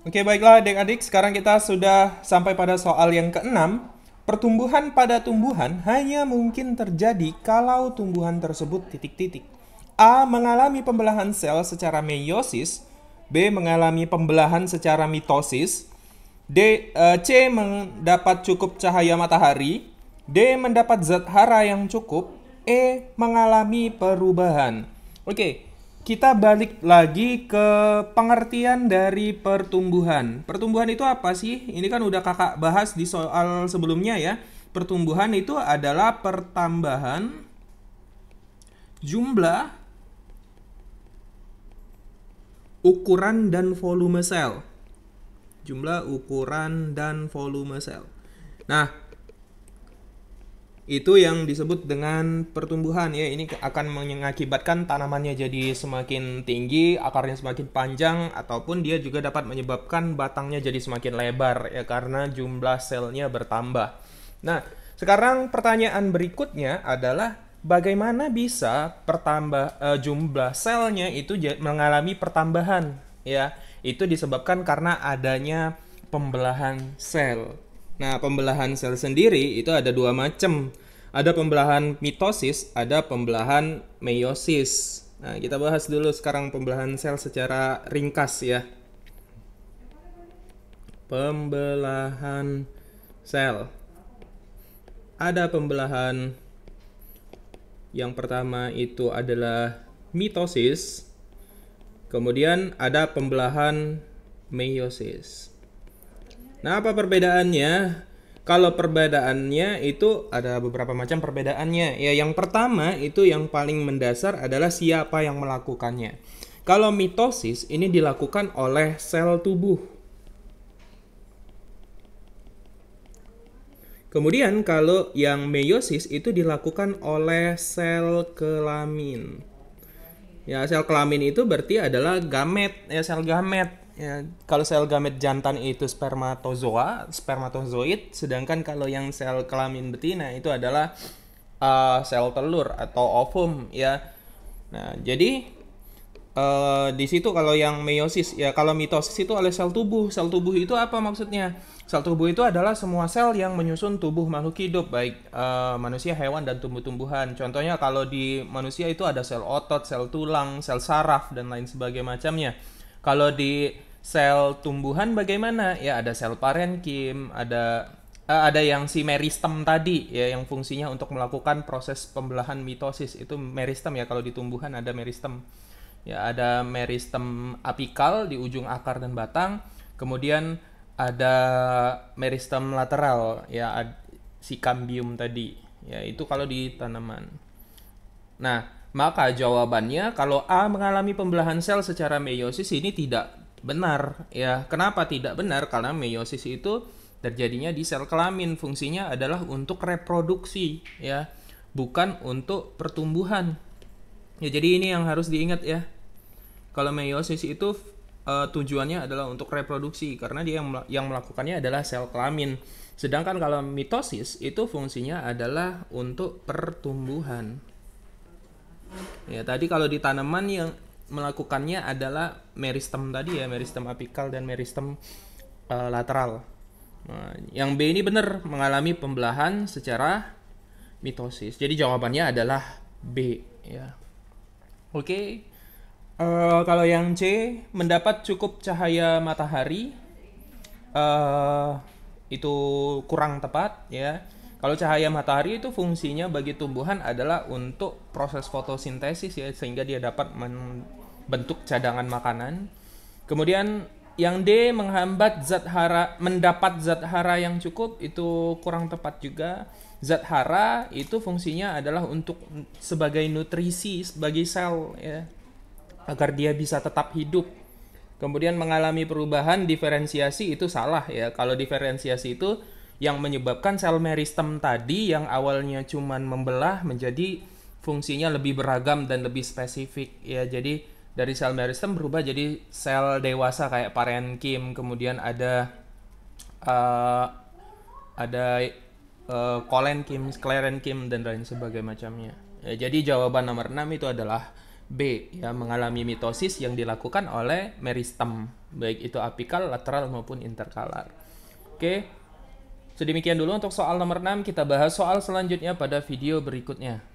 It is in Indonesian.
Oke, baiklah adik-adik, sekarang kita sudah sampai pada soal yang keenam. Pertumbuhan pada tumbuhan hanya mungkin terjadi kalau tumbuhan tersebut titik-titik. A. Mengalami pembelahan sel secara meiosis. B. Mengalami pembelahan secara mitosis. C. Mendapat cukup cahaya matahari. D. Mendapat zat hara yang cukup. E. Mengalami perubahan. Oke, kita balik lagi ke pengertian dari pertumbuhan. Pertumbuhan itu apa sih? Ini kan udah kakak bahas di soal sebelumnya ya. Pertumbuhan itu adalah pertambahan jumlah, ukuran, dan volume sel. Jumlah, ukuran, dan volume sel. Nah, itu yang disebut dengan pertumbuhan ya. Ini akan mengakibatkan tanamannya jadi semakin tinggi, akarnya semakin panjang, ataupun dia juga dapat menyebabkan batangnya jadi semakin lebar ya karena jumlah selnya bertambah. Nah, sekarang pertanyaan berikutnya adalah bagaimana bisa jumlah selnya itu mengalami pertambahan ya. Itu disebabkan karena adanya pembelahan sel. Nah, pembelahan sel sendiri itu ada dua macam. Ada pembelahan mitosis, ada pembelahan meiosis. Nah, kita bahas dulu sekarang pembelahan sel secara ringkas ya. Pembelahan sel. Ada pembelahan yang pertama itu adalah mitosis. Kemudian ada pembelahan meiosis. Nah, apa perbedaannya? Kalau perbedaannya itu ada beberapa macam perbedaannya. Ya, yang pertama itu yang paling mendasar adalah siapa yang melakukannya. Kalau mitosis ini dilakukan oleh sel tubuh. Kemudian kalau yang meiosis itu dilakukan oleh sel kelamin. Ya, sel kelamin itu berarti adalah gamet, ya sel gamet. Ya, kalau sel gamet jantan itu spermatozoa, spermatozoid, sedangkan kalau yang sel kelamin betina itu adalah sel telur atau ovum ya. Nah, jadi di situ kalau yang meiosis ya, kalau mitosis itu oleh sel tubuh. Sel tubuh itu apa maksudnya? Sel tubuh itu adalah semua sel yang menyusun tubuh makhluk hidup, baik manusia, hewan, dan tumbuh-tumbuhan. Contohnya kalau di manusia itu ada sel otot, sel tulang, sel saraf, dan lain sebagainya macamnya. Kalau di sel tumbuhan bagaimana? Ya ada sel parenkim, ada yang si meristem tadi ya yang fungsinya untuk melakukan proses pembelahan mitosis. Itu meristem ya, kalau di tumbuhan ada meristem. Ya, ada meristem apikal di ujung akar dan batang. Kemudian ada meristem lateral ya, si cambium tadi. Ya, itu kalau di tanaman. Nah, maka jawabannya kalau A mengalami pembelahan sel secara meiosis ini tidak benar ya. Kenapa tidak benar? Karena meiosis itu terjadinya di sel kelamin, fungsinya adalah untuk reproduksi ya, bukan untuk pertumbuhan. Ya, jadi ini yang harus diingat ya. Kalau meiosis itu tujuannya adalah untuk reproduksi karena dia yang melakukannya adalah sel kelamin. Sedangkan kalau mitosis itu fungsinya adalah untuk pertumbuhan. Ya, tadi kalau di tanaman yang melakukannya adalah meristem tadi ya, meristem apikal dan meristem lateral. Nah, yang B ini benar, mengalami pembelahan secara mitosis. Jadi jawabannya adalah B ya. Oke. Kalau yang C, mendapat cukup cahaya matahari, uh, itu kurang tepat ya. Kalau cahaya matahari itu fungsinya bagi tumbuhan adalah untuk proses fotosintesis ya, sehingga dia dapat membentuk cadangan makanan. Kemudian yang D, mendapat zat hara yang cukup, itu kurang tepat juga. Zat hara itu fungsinya adalah untuk sebagai nutrisi bagi sel ya, agar dia bisa tetap hidup. Kemudian mengalami perubahan diferensiasi itu salah ya. Kalau diferensiasi itu yang menyebabkan sel meristem tadi yang awalnya cuman membelah menjadi fungsinya lebih beragam dan lebih spesifik ya. Jadi dari sel meristem berubah jadi sel dewasa kayak parenkim, kemudian uh, ada kolenkim, sklerenkim, dan lain sebagainya macamnya. Ya, jadi jawaban nomor 6 itu adalah B ya, mengalami mitosis yang dilakukan oleh meristem baik itu apikal, lateral maupun interkalar. Oke. Sedemikian dulu untuk soal nomor 6, kita bahas soal selanjutnya pada video berikutnya.